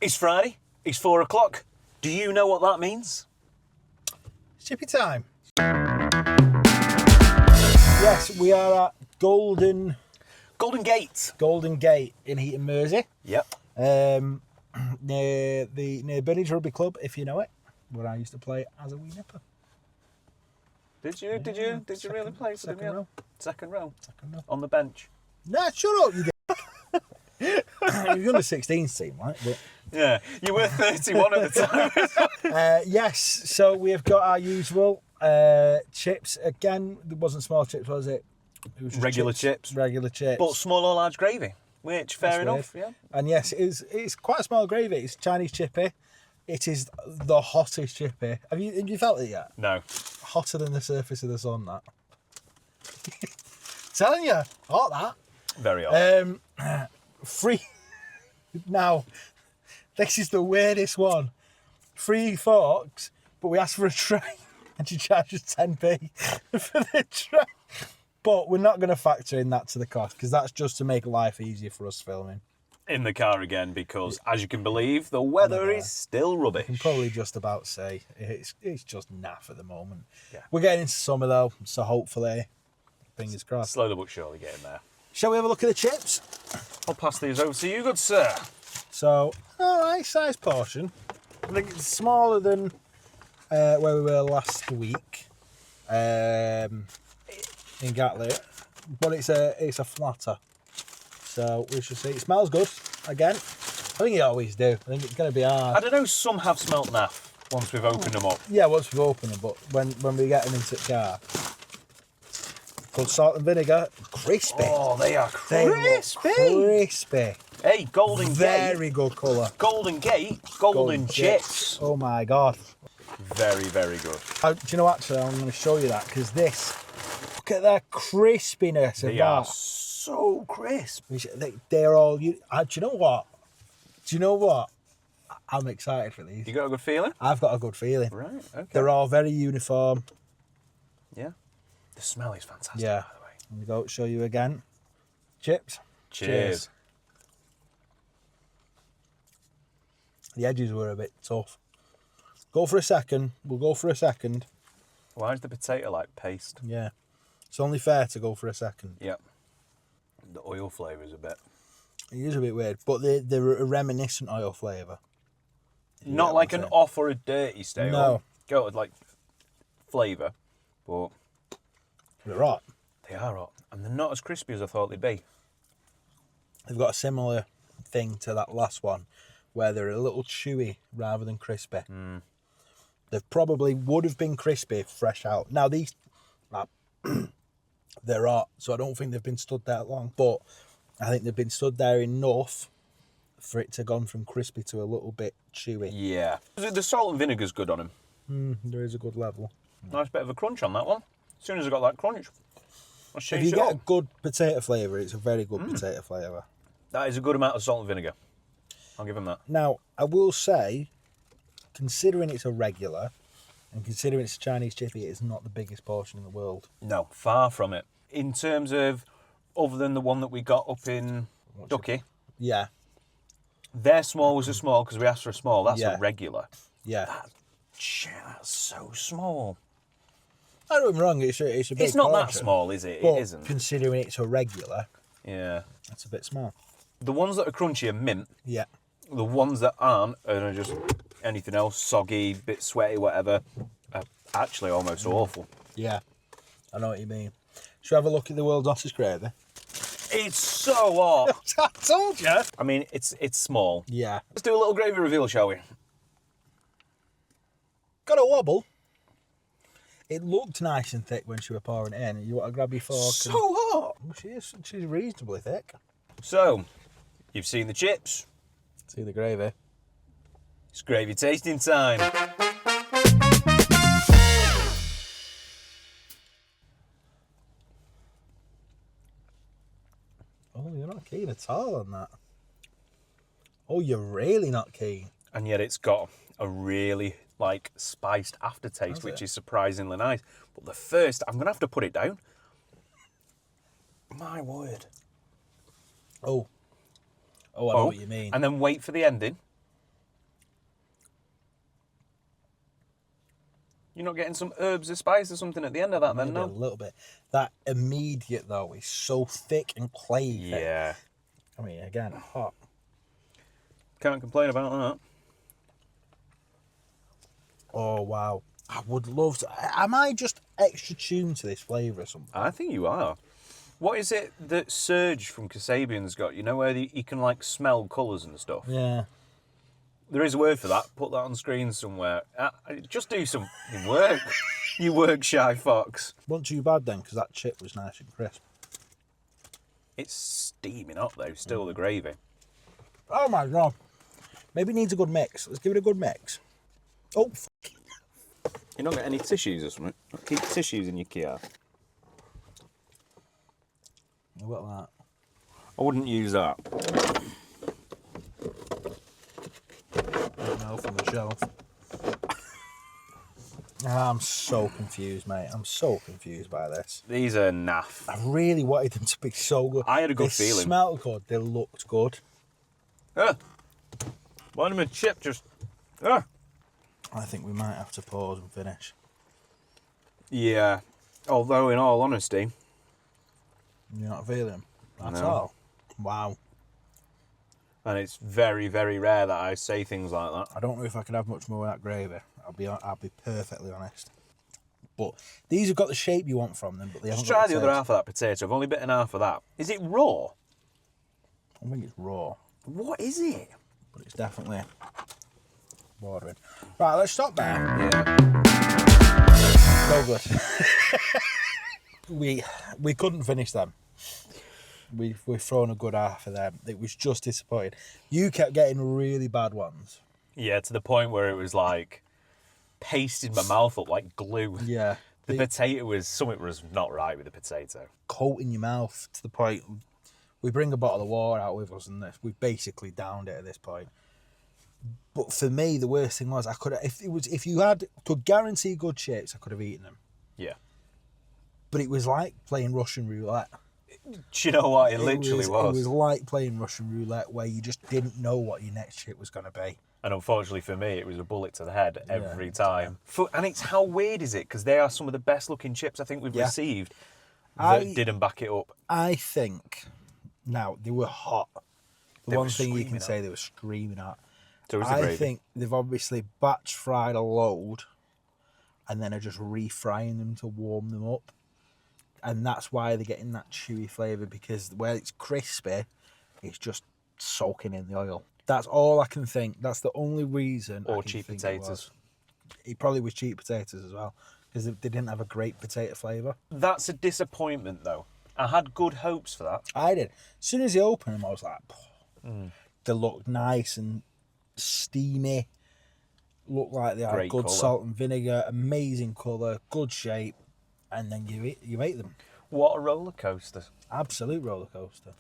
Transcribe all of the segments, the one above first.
It's Friday. It's 4 o'clock. Do you know what that means? Chippy time. Yes, we are at Golden Gate. in Heaton, Mersey. Yep. Near Burnage Rugby Club, if you know it, where I used to play as a wee nipper. Did you really play for them? Second row. Second row. Second row. On the bench. Nah, shut up, you You're under 16 team, right? But, Yeah, you were 31 at the time. yes, so we have got our usual chips. Again, there wasn't small chips, was it? It was just Regular chips. Regular chips. But small or large gravy, which, fair enough, weird. yeah. And yes, it's quite a small gravy. It's Chinese chippy. It is the hottest chippy. Have you felt it yet? No. Hotter than the surface of the sun, that. Telling you, hot that. Very hot. Free. Now, this is the weirdest one. 3 forks, but we asked for a tray and she charges 10p for the tray. But we're not going to factor in that to the cost because that's just to make life easier for us filming. In the car again because, as you can believe, the weather is still rubbish. I can probably just about say it's just naff at the moment. Yeah. We're getting into summer though, so hopefully, fingers crossed. Slowly but surely getting there. Shall we have a look at the chips? I'll pass these over to you, good sir. So, all right, size portion. I think it's smaller than where we were last week in Gatley, but it's a flatter. So we should see. It smells good again. I think it always do. I think it's going to be hard. I don't know, some have smelt naff once we've opened them up. Yeah, once we've opened them, but when we get them into the car. Called salt and vinegar. Crispy. Oh, they are crispy. Crispy. Hey, Golden Gate. Very good colour. Golden Gate, golden chips. Oh my God. Very, very good. Do you know, actually, I'm going to show you that because this, look at the crispiness of They that. are so crisp. They're all, do you know what? Do you know what? I'm excited for these. You got a good feeling? I've got a good feeling. Right, okay. They're all very uniform. Yeah. The smell is fantastic, Yeah. by the way. Here we go, show you again. Chips. Cheers. The edges were a bit tough. Go for a second. We'll go for a second. Why is the potato like paste? Yeah. It's only fair to go for a second. Yep. The oil flavour is a bit... It is a bit weird, but they're a reminiscent oil flavour. Not like an off or a dirty style. No. Go with like flavour, but... They're hot. They are hot. And they're not as crispy as I thought they'd be. They've got a similar thing to that last one, where they're a little chewy rather than crispy. They probably would have been crispy fresh out. Now these, they're hot, so I don't think they've been stood that long. But I think they've been stood there enough for it to gone from crispy to a little bit chewy. Yeah. The salt and vinegar's good on them. There is a good level. Nice bit of a crunch on that one. As soon as I got that crunch, let's If change you it get a up. good potato flavour, it's a very good potato flavour. That is a good amount of salt and vinegar. I'll give them that. Now, I will say, considering it's a regular, and considering it's a Chinese chippy, it's not the biggest portion in the world. No, far from it. In terms of, other than the one that we got up in Ducky, Yeah, their small was a small because we asked for a small. That's Yeah. a regular. yeah. Shit, that's so small. I don't get me wrong, it's a big It's not that portion, small, is it? But It isn't. considering it's a regular, Yeah. that's a bit small. The ones that are crunchy are mint. Yeah. The ones that aren't are just anything else, soggy, bit sweaty, whatever, are actually almost awful. Yeah, I know what you mean. Should we have a look at the world's hottest gravy? It's so hot. I told you. I mean, it's small. Yeah. Let's do a little gravy reveal, shall we? Got a wobble. It looked nice and thick when she was pouring it in. You want to grab your fork? So hot. Well, she's reasonably thick. So, you've seen the chips. See the gravy. It's gravy tasting time. Oh, you're not keen at all on that. Oh, you're really not keen. And yet it's got a really, spiced aftertaste, which is surprisingly nice. But the first, I'm going to have to put it down. My word. Oh. Oh, I know what you mean. And then wait for the ending. You're not getting some herbs or spice or something at the end of that, then, Maybe a no? little bit. That immediate, though, is so thick and clayey. Yeah. I mean, again, hot. Can't complain about that. Oh, wow. I would love to... Am I just extra tuned to this flavour or something? I think you are. What is it that Serge from Kasabian's got? You know where he can, like, smell colours and stuff? Yeah. There is a word for that. Put that on screen somewhere. Just do some work. You work, shy fox. Wasn't too bad then, because that chip was nice and crisp. It's steaming up, though, still, the gravy. Oh, my God. Maybe it needs a good mix. Let's give it a good mix. Oh, You don't get any tissues or something? Keep tissues in your Kia. what about I wouldn't use that. that? No, from the shelf. I'm so confused, mate. I'm so confused by this. These are naff. I really wanted them to be so good. I had a good They feeling. smelled good. They looked good. Vitamin chip just... I think we might have to pause and finish. Yeah. Although, in all honesty... You're not feeling them at No. all? Wow. And it's very, very rare that I say things like that. I don't know if I can have much more of that gravy. I'll be perfectly honest. But these have got the shape you want from them, but they Just haven't try got the other half of that potato. I've only bitten half of that. Is it raw? I think it's raw, What is it? but it's definitely bordering. Right, let's stop there. Yeah. No good. we couldn't finish them. We've thrown a good half of them. It was just disappointing. You kept getting really bad ones. Yeah, to the point where it was like pasted my mouth up like glue. Yeah. The potato was... Something was not right with the potato. Coat in your mouth to the point we bring a bottle of water out with us and we've basically downed it at this point. But for me, the worst thing was if you could guarantee good chips, I could have eaten them. Yeah. But it was like playing Russian roulette. Do you know what? It literally was. It was like playing Russian roulette where you just didn't know what your next chip was going to be. And unfortunately for me, it was a bullet to the head every time. And it's how weird is it? Because they are some of the best looking chips I think we've received that didn't back it up. I think, now, they were hot. They One were thing you screaming can at. say they were screaming at. So was the I gravy. think they've obviously batch fried a load and then are just refrying them to warm them up. And that's why they're getting that chewy flavour, because where it's crispy, it's just soaking in the oil. That's all I can think. That's the only reason. Or I can cheap think potatoes. It probably was cheap potatoes as well, because they didn't have a great potato flavour. That's a disappointment, though. I had good hopes for that. I did. As soon as they opened them, I was like, they looked nice and steamy. Looked like they had Great good colour. salt and vinegar, amazing colour, good shape. And then you ate them. What a roller coaster. Absolute roller coaster.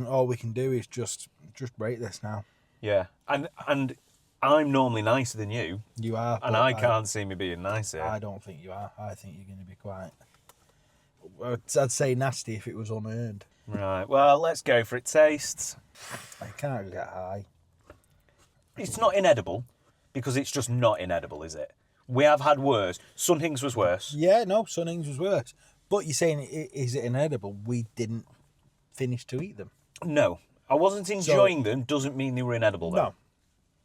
All we can do is just break this now. Yeah. And I'm normally nicer than you. You are. And but I can't see me being nice here. I don't think you are. I think you're going to be quite... I'd say nasty if it was unearned. Right. Well, let's go for it. Tastes. I can't get high. It's not inedible, because it's just not inedible, is it? We have had worse. Sunhings was worse. Yeah, no, Sunnings was worse. But you're saying, is it inedible? We didn't finish to eat them. No. I wasn't enjoying them, doesn't mean they were inedible, though. No.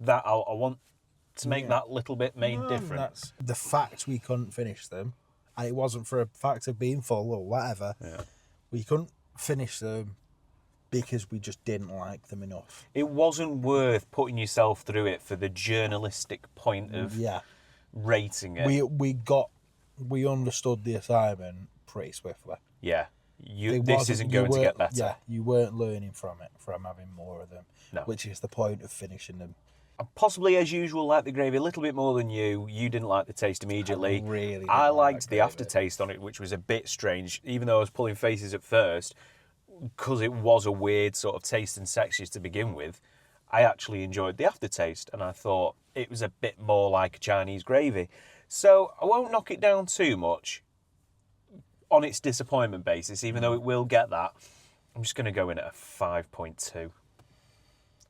That I want to make that little bit made different. That's the fact we couldn't finish them, and it wasn't for a fact of being full or whatever. Yeah. We couldn't finish them because we just didn't like them enough. It wasn't worth putting yourself through it for the journalistic point of rating it. We understood the assignment pretty swiftly. Yeah. This isn't going to get better. Yeah, you weren't learning from it, from having more of them. No. Which is the point of finishing them. I possibly, as usual, like the gravy a little bit more than you. You didn't like the taste immediately. I liked the aftertaste on it, which was a bit strange, even though I was pulling faces at first, because it was a weird sort of taste and texture to begin with. I actually enjoyed the aftertaste, and I thought it was a bit more like Chinese gravy. So I won't knock it down too much on its disappointment basis, even though it will get that. I'm just going to go in at a 5.2.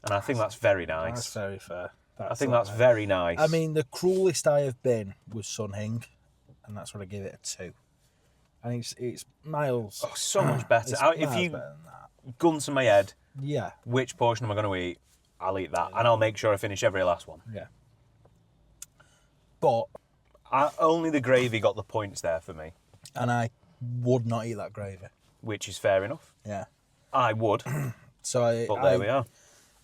And I think that's very nice. That's very fair. I think that's very nice. I mean, the cruelest I have been was Sunhing, and that's what I gave it a 2. And it's miles. Oh, so much better. It's If miles you better than that. gun to my head, Yeah. which portion am I going to eat? I'll eat that, and I'll make sure I finish every last one. Yeah. But Only the gravy got the points there for me, and I would not eat that gravy. which is fair enough. Yeah. I would, So but there we are.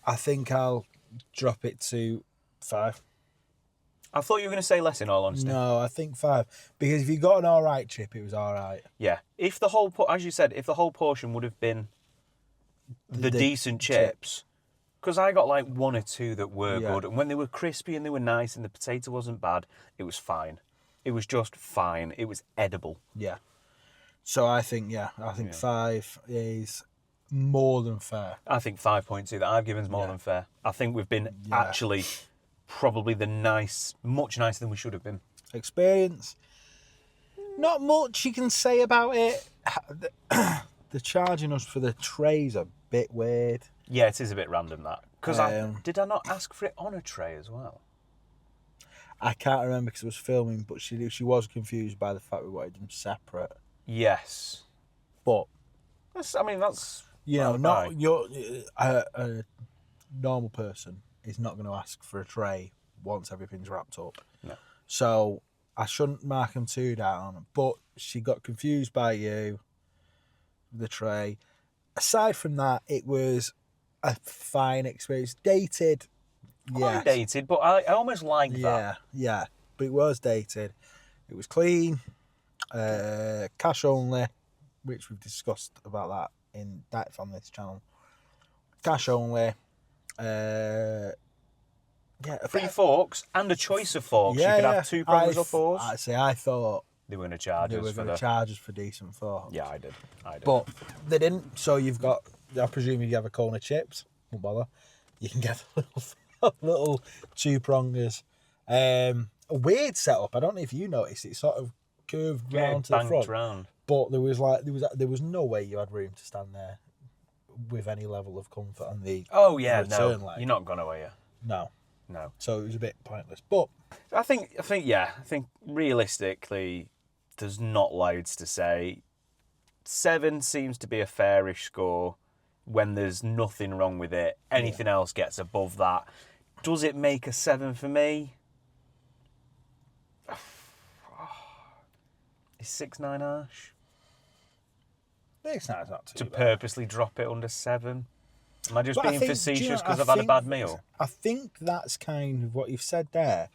I think I'll drop it to 5. I thought you were going to say less, in all honesty. No, I think 5 because if you got an all right chip, it was all right. Yeah, if the whole, as you said, if the whole portion would have been the decent chips, because I got like 1 or 2 that were good, and when they were crispy and they were nice and the potato wasn't bad, it was fine. It was just fine. It was edible. Yeah. So I think 5 is more than fair. I think 5.2 that I've given is more than fair. I think we've been actually probably much nicer than we should have been. Experience. Not much you can say about it. The charging us for the trays a bit weird. Yeah, it is a bit random that. Because did I not ask for it on a tray as well? I can't remember because I was filming, but she was confused by the fact we wanted them separate. Yes. But That's not you're a normal person is not going to ask for a tray once everything's wrapped up. No. So I shouldn't mark them 2 down. But she got confused by you. The tray. Aside from that, it was a fine experience. Dated. Quite dated, but I almost like that. Yeah. But it was dated. It was clean. Cash only, which we've discussed about that in depth on this channel. Cash only. Free forks and a choice of forks. You could have 2 prongs or 4s. I thought They were going to charge us for decent forks. Yeah, I did. But they didn't. So you've got. I presume you have a cone of chips. Won't bother. You can get little 2-prongers. A weird setup. I don't know if you noticed. It sort of curved round to the front. Round. But there was no way you had room to stand there with any level of comfort on the return leg. You're not gonna, are you? No. No. So it was a bit pointless. But I think realistically, there's not loads to say. 7 seems to be a fairish score when there's nothing wrong with it. Anything else gets above that. Does it make a 7 for me? Is 6-9 harsh? 6-9's not too bad. Purposely drop it under 7? Am I just being facetious because I've had a bad meal? I think that's kind of what you've said there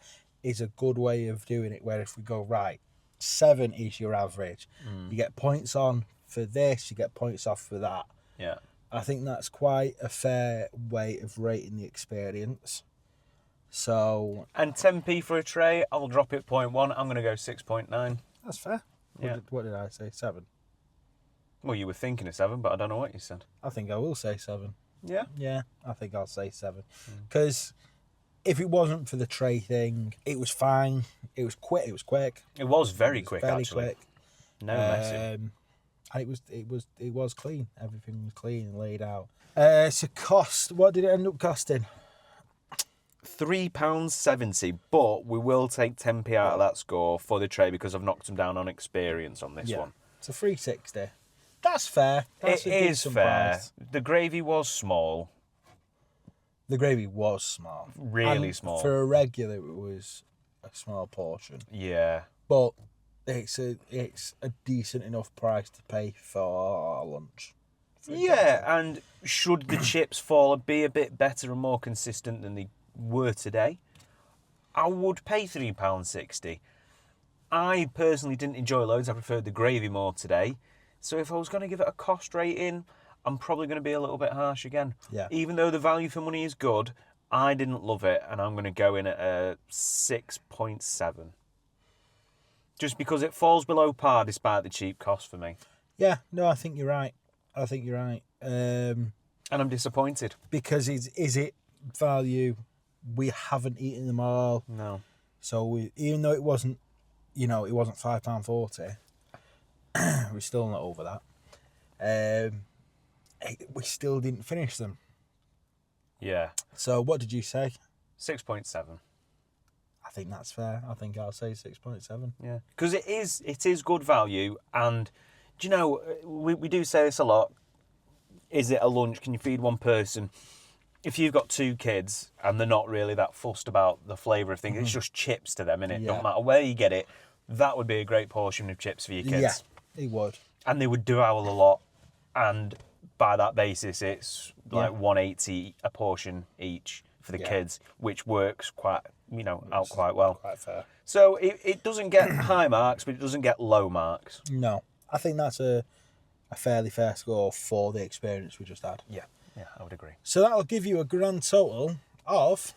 is a good way of doing it, where if we go, right, 7 is your average. You get points on for this, you get points off for that. Yeah. I think that's quite a fair way of rating the experience. So. And 10p for a tray, I'll drop it 0.1. I'm going to go 6.9. That's fair. Yeah. What did I say? 7? Well, you were thinking of 7, but I don't know what you said. I think I will say 7. Yeah? Yeah, I think I'll say 7. Because if it wasn't for the tray thing, it was fine. It was quick. It was very quick, fairly actually. Quick. No messy. And it was clean. Everything was clean and laid out. So cost, what did it end up costing? £3.70, but we will take 10p out of that score for the tray because I've knocked them down on experience on this one. It's a £3.60. That's fair. That's it is fair. Price. The gravy was small. The gravy was small. Really and small. For a regular, it was a small portion. Yeah. But it's a decent enough price to pay for lunch. Yeah, and should the chips be a bit better and more consistent than they were today, I would pay £3.60. I personally didn't enjoy loads. I preferred the gravy more today. So if I was going to give it a cost rating, I'm probably going to be a little bit harsh again. Yeah. Even though the value for money is good, I didn't love it, and I'm going to go in at a 6.7. Just because it falls below par despite the cheap cost for me. Yeah, no, I think you're right. And I'm disappointed. Because is it value? We haven't eaten them all. No. So even though it wasn't £5.40, we're still not over that. We still didn't finish them. Yeah. So what did you say? 6.7. I think that's fair. I think I'll say 6.7. Yeah, because it is good value, and do you know we do say this a lot. Is it a lunch? Can you feed one person? If you've got 2 kids and they're not really that fussed about the flavour of things, it's just chips to them, innit? Yeah. Don't matter where you get it. That would be a great portion of chips for your kids. Yeah, it would. And they would devour a lot, and by that basis, it's like 180 a portion each for the kids, which works quite well. Quite fair. So it doesn't get high marks, but it doesn't get low marks. No, I think that's a fairly fair score for the experience we just had. Yeah, I would agree. So that'll give you a grand total of...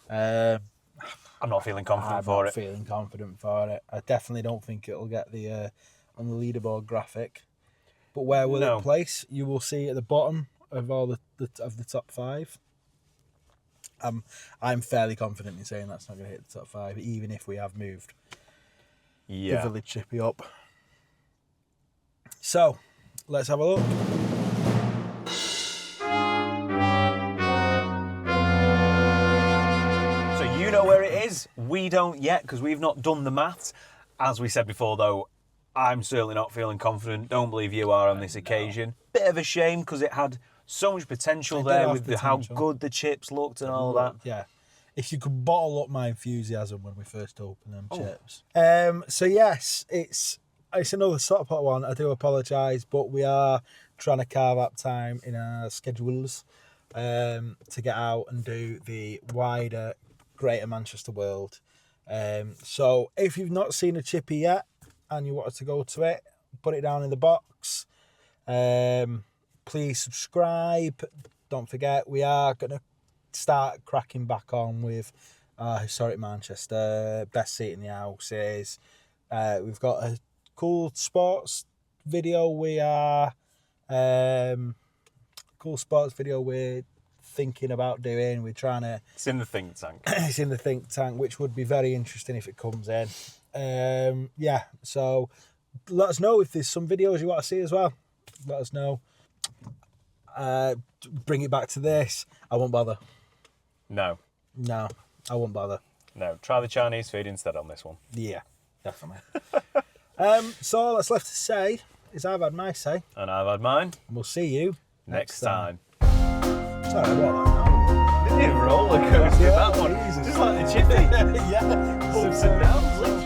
I'm not feeling confident for it. I'm not feeling confident for it. I definitely don't think it'll get the on the leaderboard graphic. But where will it place? You will see at the bottom of all the top 5. I'm fairly confident in saying that's not going to hit the top 5, even if we have moved the village chippy up. So let's have a look. So you know where it is. We don't yet because we've not done the maths. As we said before, though, I'm certainly not feeling confident. Don't believe you are on this occasion. Bit of a shame because it had so much potential there with how good the chips looked and all that. Yeah. If you could bottle up my enthusiasm when we first opened them chips. So yes, it's another Stockport one. I do apologise, but we are trying to carve out time in our schedules to get out and do the wider Greater Manchester world. So if you've not seen a chippy yet and you wanted to go to it, put it down in the box. Please subscribe. Don't forget, we are going to start cracking back on with Historic Manchester, best seat in the houses. We've got a cool sports video we're thinking about doing. We're trying to... It's in the think tank. It's in the think tank, which would be very interesting if it comes in. So let us know if there's some videos you want to see as well. Let us know. Bring it back to this. I won't bother. No, I won't bother. No, try the Chinese food instead on this one. Yeah, definitely. So all that's left to say is I've had my say. And I've had mine. And we'll see you next time. Sorry, what? Didn't roller coaster that one. Jesus. Just like the chippy. Yeah. Ups and downs.